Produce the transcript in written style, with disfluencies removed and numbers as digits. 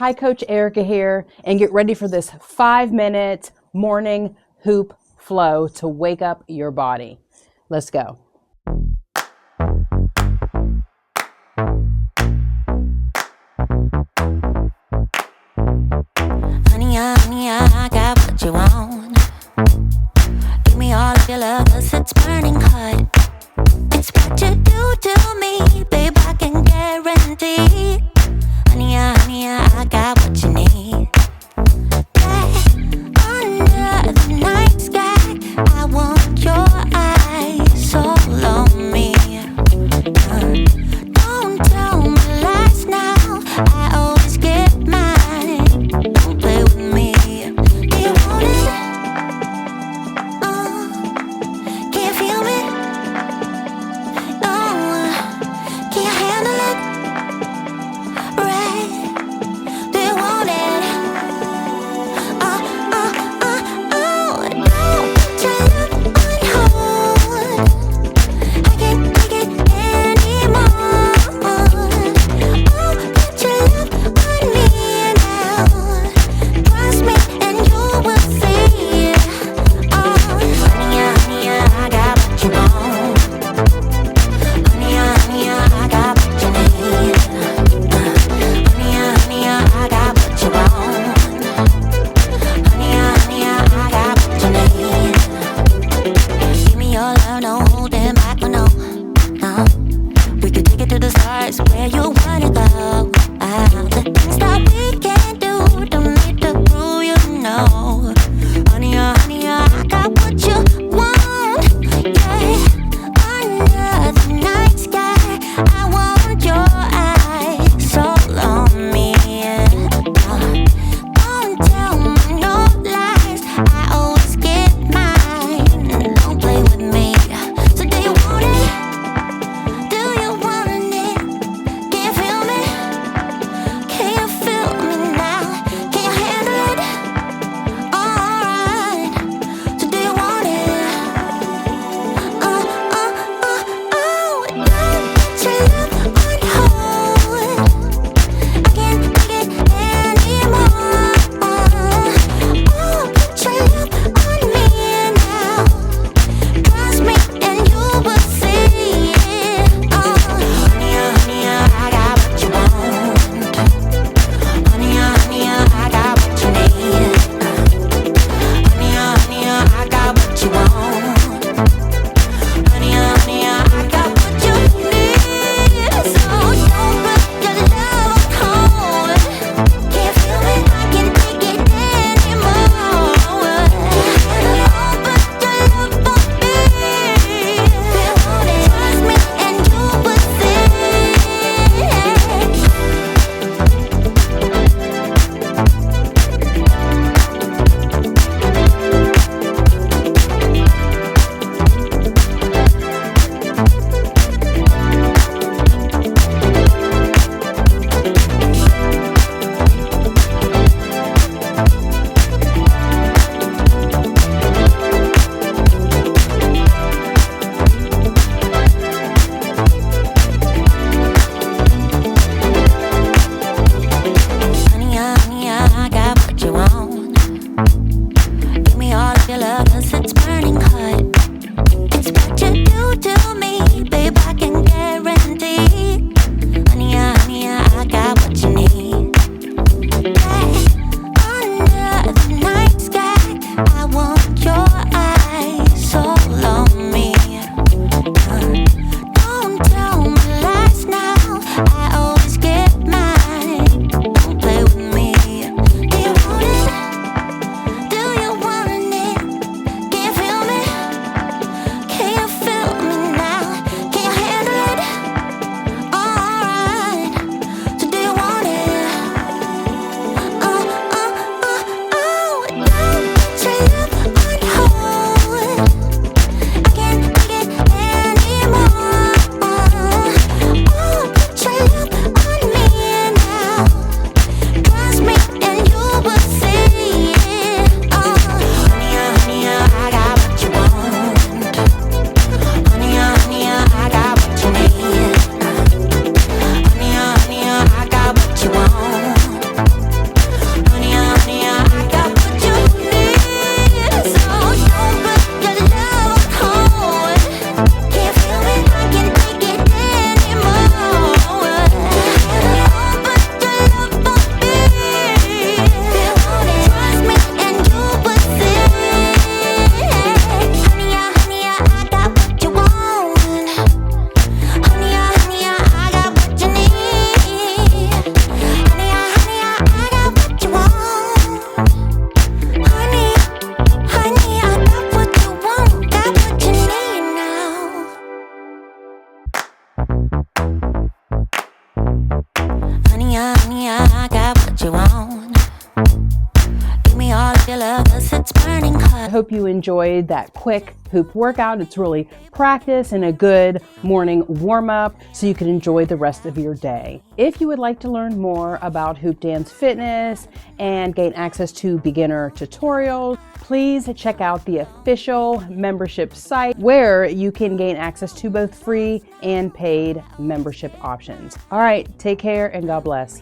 Hi, Coach Erica here, and get ready for this 5-minute morning hoop flow to wake up your body. Let's go. Honey, I got what you want. Give me all of your love, 'cause it's burning hot. It's what you do to me, babe, I can guarantee. Honey, I got what you need. Under the night sky, I want your eyes all on me. Don't tell me lies now, I always get mine. Don't play with me. Do you want it? hope you enjoyed that quick hoop workout. It's really practice and a good morning warm-up so you can enjoy the rest of your day. If you would like to learn more about Hoop Dance Fitness and gain access to beginner tutorials, please check out the official membership site where you can gain access to both free and paid membership options. All right, take care and God bless.